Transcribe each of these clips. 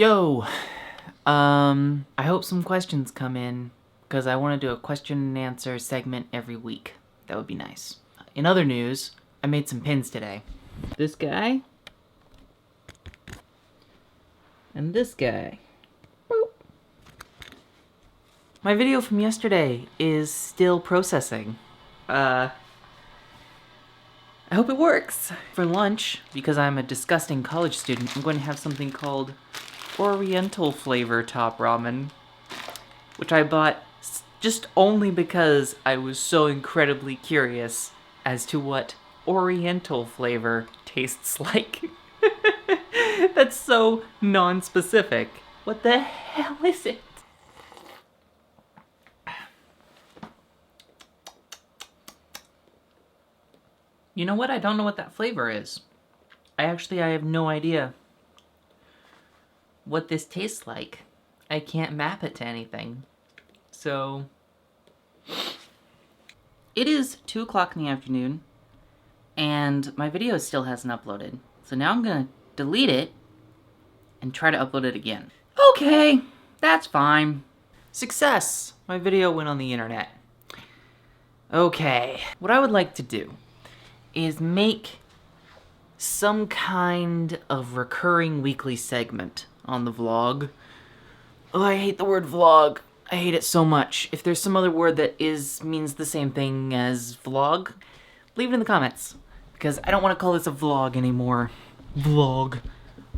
Yo! I hope some questions come in, because I want to do a question and answer segment every week. That would be nice. In other news, I made some pins today. This guy. And this guy. Boop. My video from yesterday is still processing. I hope it works. For lunch, because I'm a disgusting college student, I'm going to have something called Oriental flavor top ramen, which I bought just only because I was so incredibly curious as to what Oriental flavor tastes like. That's so non-specific. What the hell is it? You know what? I don't know what that flavor is. I have no idea what this tastes like. I can't map it to anything. So, it is 2 o'clock in the afternoon, and my video still hasn't uploaded. So now I'm gonna delete it and try to upload it again. Okay, that's fine. Success! My video went on the internet. Okay, what I would like to do is make some kind of recurring weekly segment on the vlog. Oh, I hate the word vlog. I hate it so much. If there's some other word that means the same thing as vlog, leave it in the comments. Because I don't want to call this a vlog anymore. Vlog.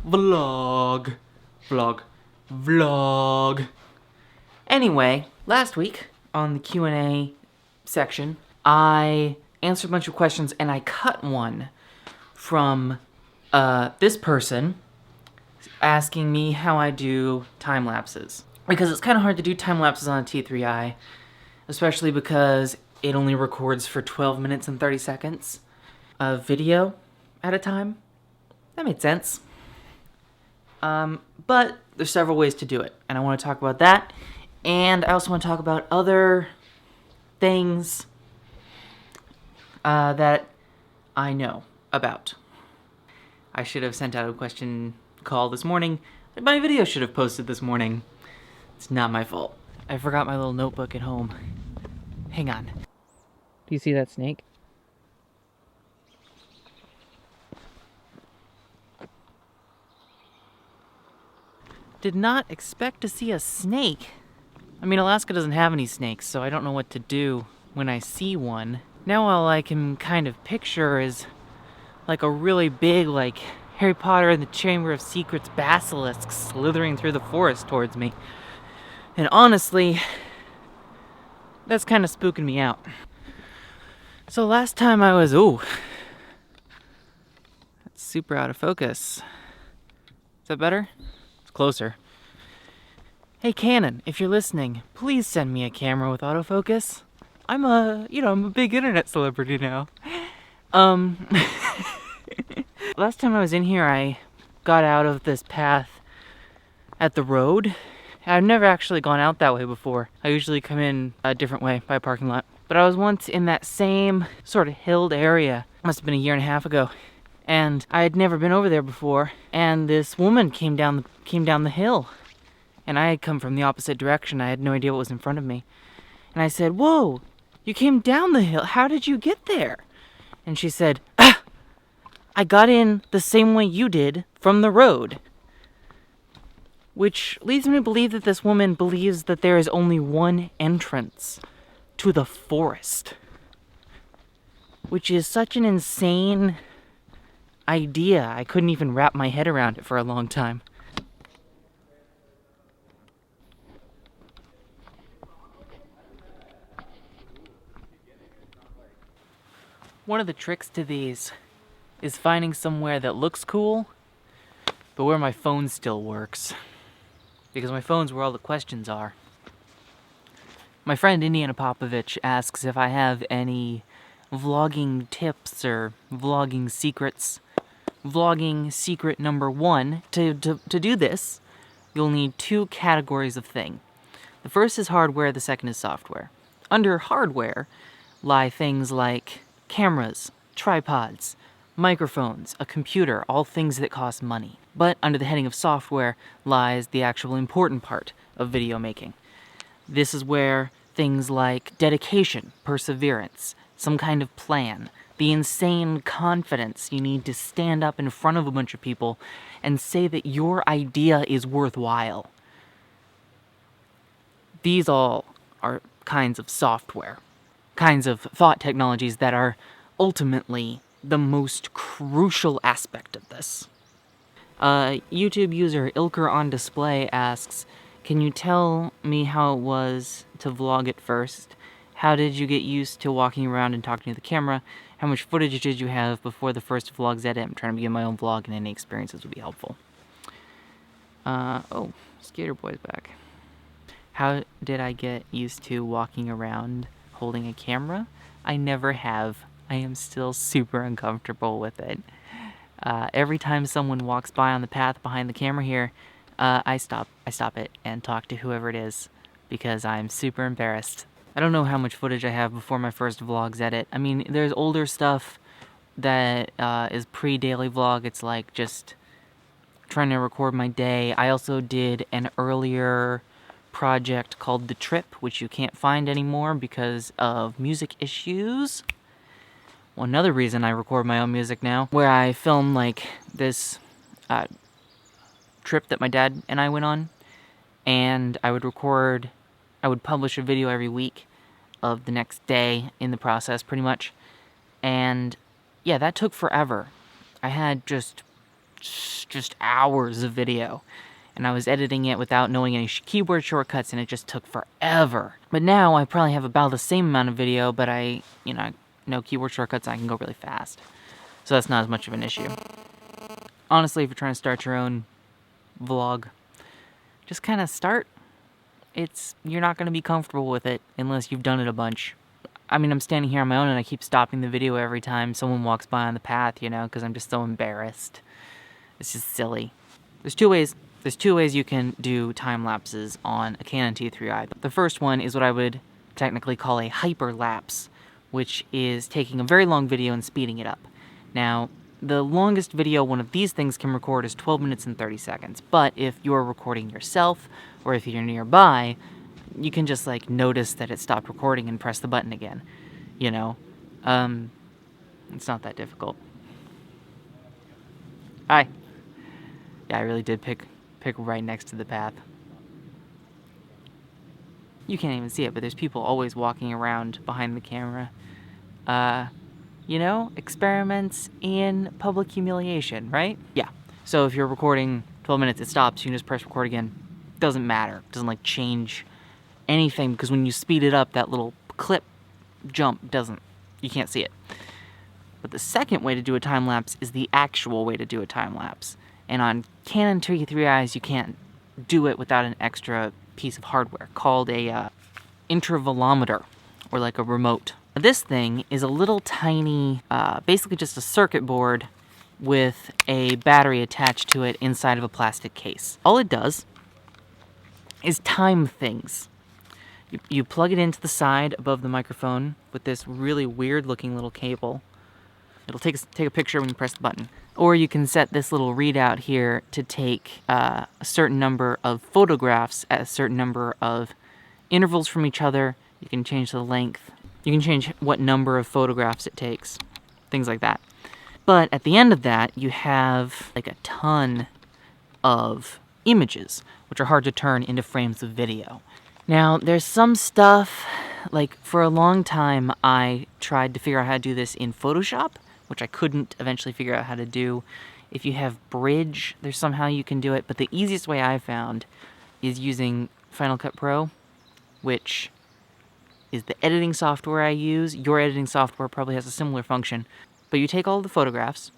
Vlog. Vlog. Vlog. Anyway, last week on the Q&A section, I answered a bunch of questions and I cut one from this person asking me how I do time lapses. Because it's kind of hard to do time lapses on a T3i, especially because it only records for 12 minutes and 30 seconds of video at a time. That made sense. But there's several ways to do it, and I want to talk about that, and I also want to talk about other things that I know about. I should have sent out a question call this morning. My video should have posted this morning. It's not my fault. I forgot my little notebook at home. Hang on. Do you see that snake? Did not expect to see a snake. I mean, Alaska doesn't have any snakes, so I don't know what to do when I see one. Now all I can kind of picture is like a really big, like, Harry Potter and the Chamber of Secrets basilisk slithering through the forest towards me. And honestly, that's kind of spooking me out. So last time I was, ooh, that's super out of focus. Is that better? It's closer. Hey Canon, if you're listening, please send me a camera with autofocus. I'm a big internet celebrity now. Last time I was in here, I got out of this path at the road. I've never actually gone out that way before. I usually come in a different way, by a parking lot. But I was once in that same sort of hilled area. Must have been a year and a half ago. And I had never been over there before. And this woman came down the hill. And I had come from the opposite direction. I had no idea what was in front of me. And I said, "Whoa, you came down the hill. How did you get there?" And she said, "I got in the same way you did from the road." Which leads me to believe that this woman believes that there is only one entrance to the forest. Which is such an insane idea. I couldn't even wrap my head around it for a long time. One of the tricks to these is finding somewhere that looks cool, but where my phone still works. Because my phone's where all the questions are. My friend Indiana Popovich asks if I have any vlogging tips or vlogging secrets. Vlogging secret number 1, to do this, you'll need 2 categories of thing. The first is hardware, the second is software. Under hardware lie things like cameras, tripods, microphones, a computer, all things that cost money. But under the heading of software lies the actual important part of video making. This is where things like dedication, perseverance, some kind of plan, the insane confidence you need to stand up in front of a bunch of people and say that your idea is worthwhile. These all are kinds of software, kinds of thought technologies that are ultimately the most crucial aspect of this. YouTube user Ilker on Display asks, can you tell me how it was to vlog at first? How did you get used to walking around and talking to the camera? How much footage did you have before the first vlog's edit? I'm trying to begin my own vlog, and any experiences would be helpful. Oh, Skater Boy's back. How did I get used to walking around holding a camera? I never have. I am still super uncomfortable with it. Every time someone walks by on the path behind the camera here, I stop it and talk to whoever it is because I'm super embarrassed. I don't know how much footage I have before my first vlog's edit. I mean, there's older stuff that is pre-daily vlog. It's like just trying to record my day. I also did an earlier project called The Trip, which you can't find anymore because of music issues. Well, another reason I record my own music now, where I film like this trip that my dad and I went on, and I would publish a video every week of the next day in the process, pretty much. And yeah, that took forever. I had just hours of video, and I was editing it without knowing any keyboard shortcuts, and it just took forever. But now I probably have about the same amount of video, but I know keyboard shortcuts, and I can go really fast. So that's not as much of an issue. Honestly, if you're trying to start your own vlog, just kind of start. You're not going to be comfortable with it unless you've done it a bunch. I mean, I'm standing here on my own, and I keep stopping the video every time someone walks by on the path, because I'm just so embarrassed. It's just silly. There's two ways you can do time lapses on a Canon T3i. The first one is what I would technically call a hyperlapse, which is taking a very long video and speeding it up. Now, the longest video one of these things can record is 12 minutes and 30 seconds, but if you're recording yourself, or if you're nearby, you can just notice that it stopped recording and press the button again. It's not that difficult. Hi. Yeah, I really did pick right next to the path. You can't even see it, but there's people always walking around behind the camera. Experiments in public humiliation, right? Yeah. So if you're recording 12 minutes, it stops, you can just press record again. Doesn't matter. It doesn't change anything, because when you speed it up, that little clip jump you can't see it. But the second way to do a time lapse is the actual way to do a time lapse. And on Canon T3i's, you can't do it without an extra piece of hardware called a intervalometer, or like a remote. This thing is a little tiny, basically just a circuit board with a battery attached to it inside of a plastic case. All it does is time things. You plug it into the side above the microphone with this really weird looking little cable. It'll take a picture when you press the button. Or you can set this little readout here to take a certain number of photographs at a certain number of intervals from each other. You can change the length. You can change what number of photographs it takes. Things like that. But at the end of that, you have a ton of images, which are hard to turn into frames of video. Now, there's some stuff, for a long time, I tried to figure out how to do this in Photoshop, which I couldn't eventually figure out how to do. If you have Bridge, there's somehow you can do it, but the easiest way I found is using Final Cut Pro, which is the editing software I use. Your editing software probably has a similar function, but you take all the photographs,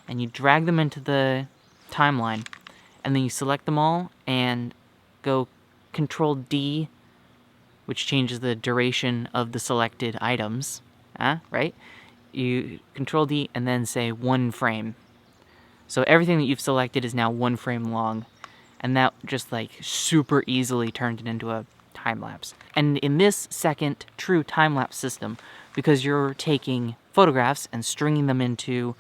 and you drag them into the timeline, and then you select them all, and go Control D, which changes the duration of the selected items, right? You Control D and then say 1 frame. So everything that you've selected is now 1 frame long, and that just super easily turned it into a time lapse. And in this second true time lapse system, because you're taking photographs and stringing them into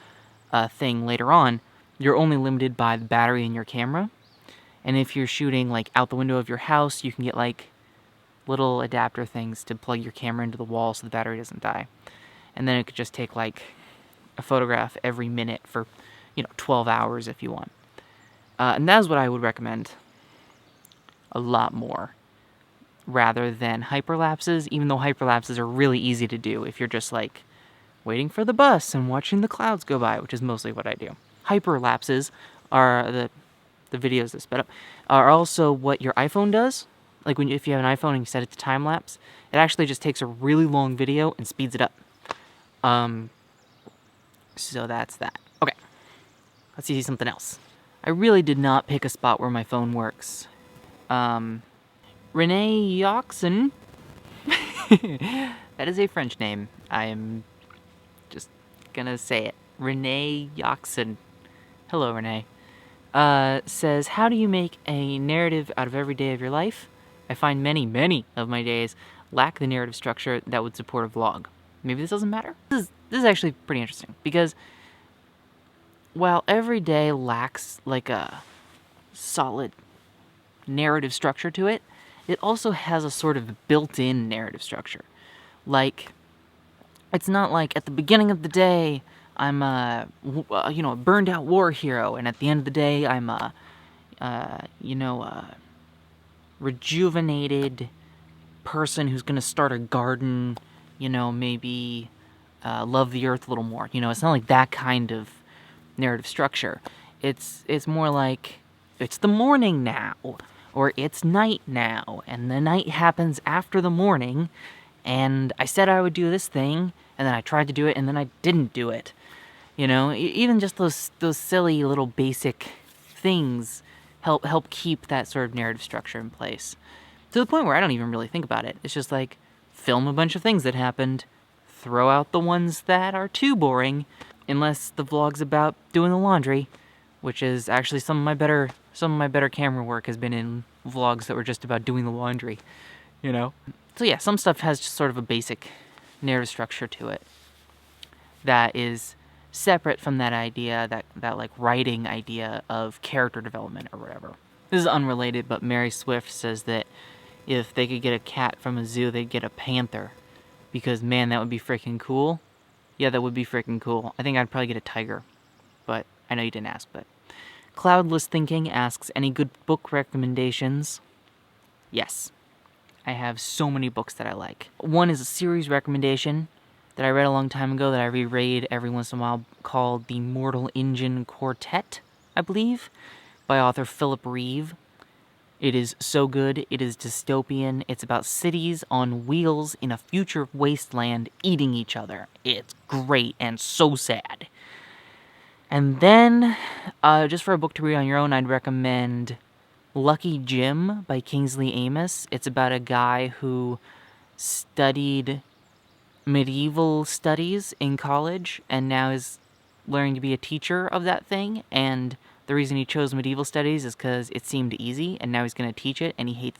a thing later on, you're only limited by the battery in your camera. And if you're shooting like out the window of your house, you can get like little adapter things to plug your camera into the wall so the battery doesn't die. And then it could just take like a photograph every minute for, 12 hours if you want. And that's what I would recommend a lot more, rather than hyperlapses, even though hyperlapses are really easy to do if you're just like waiting for the bus and watching the clouds go by, which is mostly what I do. Hyperlapses are the videos that sped up, are also what your iPhone does. Like if you have an iPhone and you set it to time lapse, it actually just takes a really long video and speeds it up. So that's that. Okay, let's see something else. I really did not pick a spot where my phone works. Renee Yoxon. That is a French name. I am just gonna say it. Renee Yoxon. Hello, Renee. Says, how do you make a narrative out of every day of your life? I find many of my days lack the narrative structure that would support a vlog. Maybe this doesn't matter? This is actually pretty interesting, because while every day lacks like a solid narrative structure to it, it also has a sort of built-in narrative structure. Like, it's not like at the beginning of the day I'm a burned out war hero, and at the end of the day I'm a rejuvenated person who's gonna start a garden, maybe love the earth a little more. It's not like that kind of narrative structure. It's more like, it's the morning now, or it's night now, and the night happens after the morning, and I said I would do this thing, and then I tried to do it, and then I didn't do it. Even just those silly little basic things help keep that sort of narrative structure in place. To the point where I don't even really think about it. It's just like, film a bunch of things that happened, throw out the ones that are too boring, unless the vlog's about doing the laundry, which is actually some of my better camera work has been in vlogs that were just about doing the laundry, So yeah, some stuff has just sort of a basic narrative structure to it that is separate from that idea, that like writing idea of character development or whatever. This is unrelated, but Mary Swift says that if they could get a cat from a zoo, they'd get a panther. Because, man, that would be freaking cool. Yeah, that would be freaking cool. I think I'd probably get a tiger. But I know you didn't ask, but... Cloudless Thinking asks, any good book recommendations? Yes. I have so many books that I like. One is a series recommendation that I read a long time ago that I reread every once in a while, called The Mortal Engine Quartet, I believe, by author Philip Reeve. It is so good. It is dystopian. It's about cities on wheels in a future wasteland eating each other. It's great and so sad. And then, just for a book to read on your own, I'd recommend Lucky Jim by Kingsley Amis. It's about a guy who studied medieval studies in college and now is learning to be a teacher of that thing, and the reason he chose medieval studies is because it seemed easy, and now he's going to teach it, and he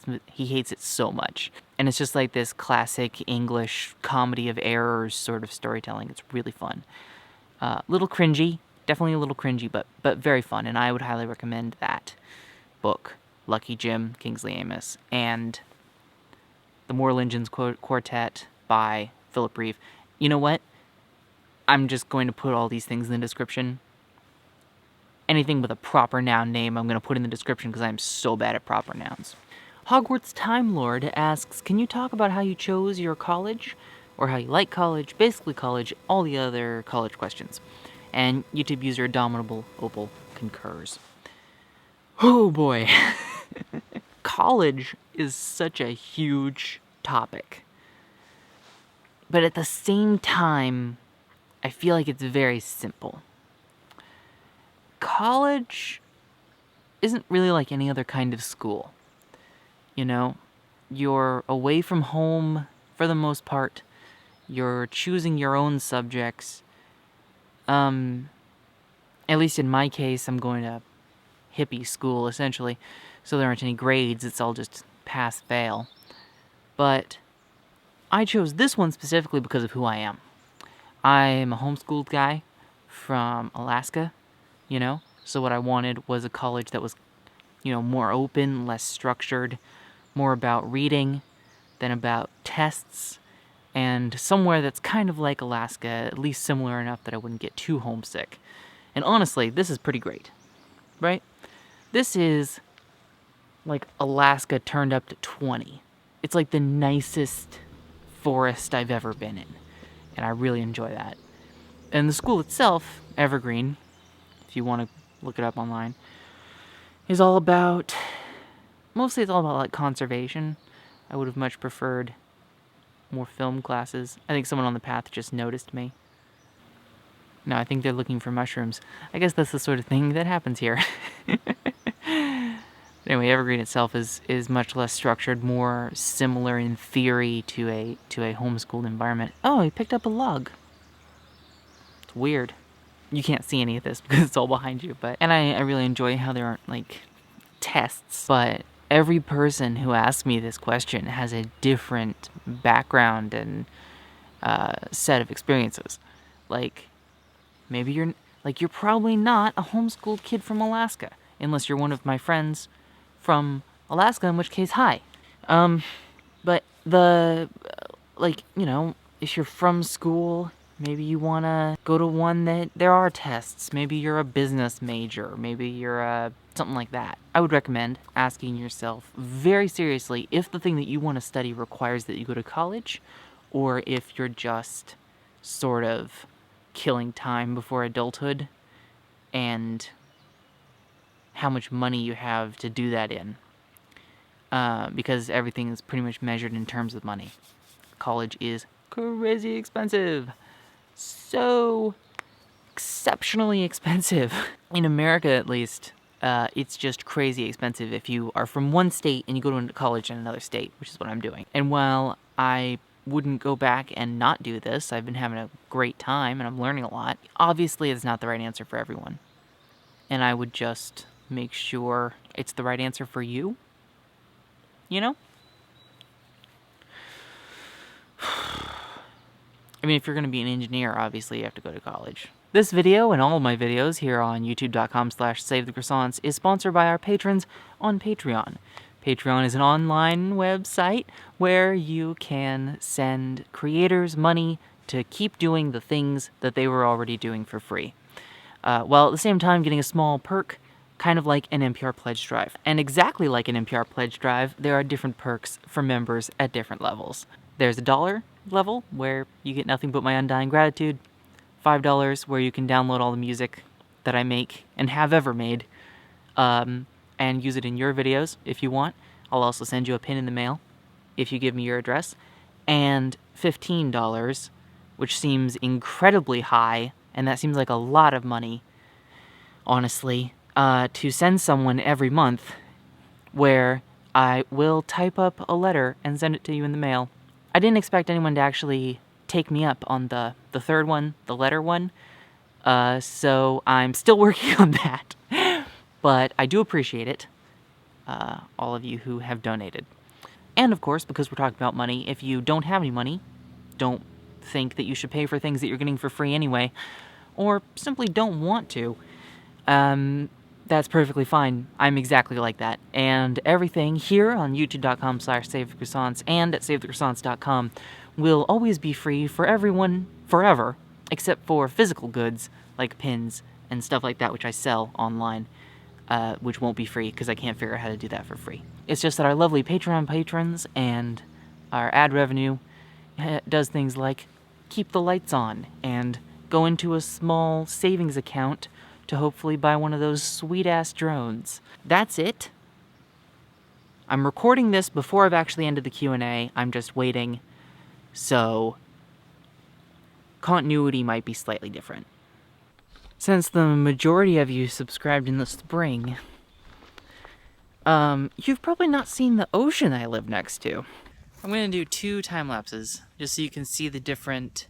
hates it so much. And it's just like this classic English comedy of errors sort of storytelling. It's really fun. Little cringy, definitely a little cringy, but very fun, and I would highly recommend that book, Lucky Jim, Kingsley Amis, and The Mortal Engines Quartet by Philip Reeve. You know what? I'm just going to put all these things in the description. Anything with a proper noun name I'm going to put in the description because I'm so bad at proper nouns. Hogwarts Time Lord asks, can you talk about how you chose your college? Or how you like college, basically college, all the other college questions. And YouTube user Dominable Opal concurs. Oh boy. College is such a huge topic. But at the same time, I feel like it's very simple. College isn't really like any other kind of school. You're away from home for the most part. You're choosing your own subjects. At least in my case, I'm going to hippie school, essentially. So there aren't any grades, it's all just pass, fail. But I chose this one specifically because of who I am. I'm a homeschooled guy from Alaska, So what I wanted was a college that was, more open, less structured, more about reading than about tests, and somewhere that's kind of like Alaska, at least similar enough that I wouldn't get too homesick. And honestly, this is pretty great, right? This is like Alaska turned up to 20. It's like the nicest forest I've ever been in, and I really enjoy that. And the school itself, Evergreen, if you want to look it up online, is all about, mostly it's all about like conservation. I would have much preferred more film classes. I think someone on the path just noticed me. No, I think they're looking for mushrooms. I guess that's the sort of thing that happens here. Anyway, Evergreen itself is much less structured, more similar in theory to a homeschooled environment. Oh, he picked up a log. It's weird. You can't see any of this because it's all behind you, but I really enjoy how there aren't like tests, but every person who asks me this question has a different background and set of experiences. Like, maybe you're probably not a homeschooled kid from Alaska, unless you're one of my friends from Alaska, in which case, hi. But if you're from school, maybe you want to go to one that there are tests. Maybe you're a business major. Maybe you're something like that. I would recommend asking yourself very seriously if the thing that you want to study requires that you go to college, or if you're just sort of killing time before adulthood, and how much money you have to do that in. Because everything is pretty much measured in terms of money. College is crazy expensive. So exceptionally expensive. In America, at least, it's just crazy expensive if you are from one state and you go to college in another state, which is what I'm doing. And while I wouldn't go back and not do this, I've been having a great time and I'm learning a lot. Obviously, it's not the right answer for everyone. And I would just make sure it's the right answer for you. You know? I mean, if you're going to be an engineer, obviously you have to go to college. This video and all of my videos here on youtube.com/SaveTheCroissants is sponsored by our patrons on Patreon. Patreon is an online website where you can send creators money to keep doing the things that they were already doing for free, while at the same time getting a small perk, kind of like an NPR Pledge Drive. And exactly like an NPR Pledge Drive, there are different perks for members at different levels. There's a $1 level, where you get nothing but my undying gratitude. $5, where you can download all the music that I make and have ever made, and use it in your videos if you want. I'll also send you a pin in the mail if you give me your address. And $15, which seems incredibly high, and that seems like a lot of money, honestly, to send someone every month, where I will type up a letter and send it to you in the mail. I didn't expect anyone to actually take me up on the third one, the letter one, so I'm still working on that. But I do appreciate it, all of you who have donated. And of course, because we're talking about money, if you don't have any money, don't think that you should pay for things that you're getting for free anyway, or simply don't want to, that's perfectly fine. I'm exactly like that. And everything here on youtube.com/SaveTheCroissants and at SaveTheCroissants.com will always be free for everyone forever, except for physical goods like pins and stuff like that, which I sell online, which won't be free because I can't figure out how to do that for free. It's just that our lovely Patreon patrons and our ad revenue does things like keep the lights on and go into a small savings account to hopefully buy one of those sweet-ass drones. That's it. I'm recording this before I've actually ended the Q&A. I'm just waiting, so continuity might be slightly different. Since the majority of you subscribed in the spring, you've probably not seen the ocean I live next to. I'm going to do 2 time lapses, just so you can see the different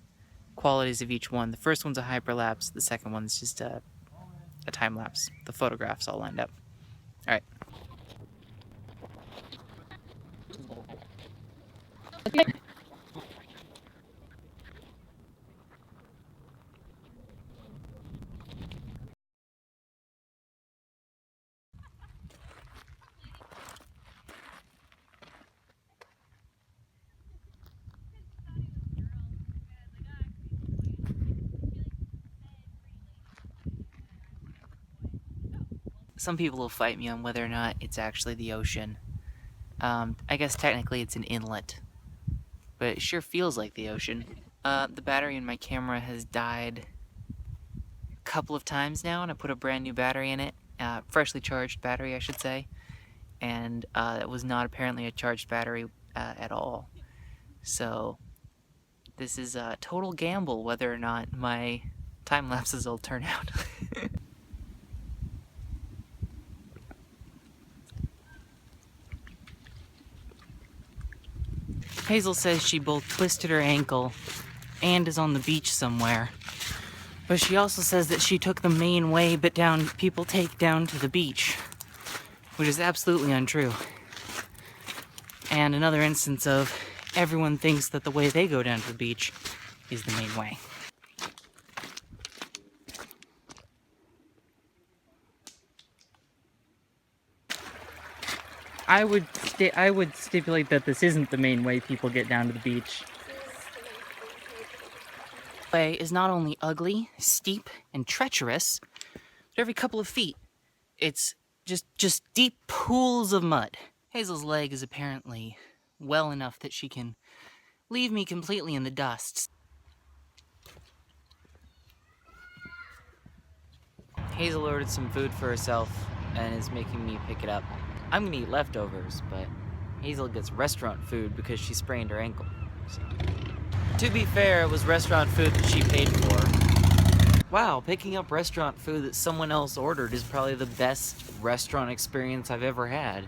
qualities of each one. The first one's a hyperlapse, the second one's just a time lapse. The photographs all lined up. All right. some people will fight me on whether or not it's actually the ocean. I guess technically it's an inlet, but it sure feels like the ocean. The battery in my camera has died a couple of times now, and I put a brand new battery in it. Freshly charged battery, I should say. And it was not apparently a charged battery at all. So this is a total gamble whether or not my time lapses will turn out. Hazel says she both twisted her ankle and is on the beach somewhere. But she also says that she took the main way people take down to the beach, which is absolutely untrue. And another instance of everyone thinks that the way they go down to the beach is the main way. I would stipulate that this isn't the main way people get down to the beach. The way is not only ugly, steep, and treacherous, but every couple of feet, it's just deep pools of mud. Hazel's leg is apparently well enough that she can leave me completely in the dust. Hazel ordered some food for herself and is making me pick it up. I'm gonna eat leftovers, but Hazel gets restaurant food because she sprained her ankle. So. To be fair, it was restaurant food that she paid for. Wow, picking up restaurant food that someone else ordered is probably the best restaurant experience I've ever had.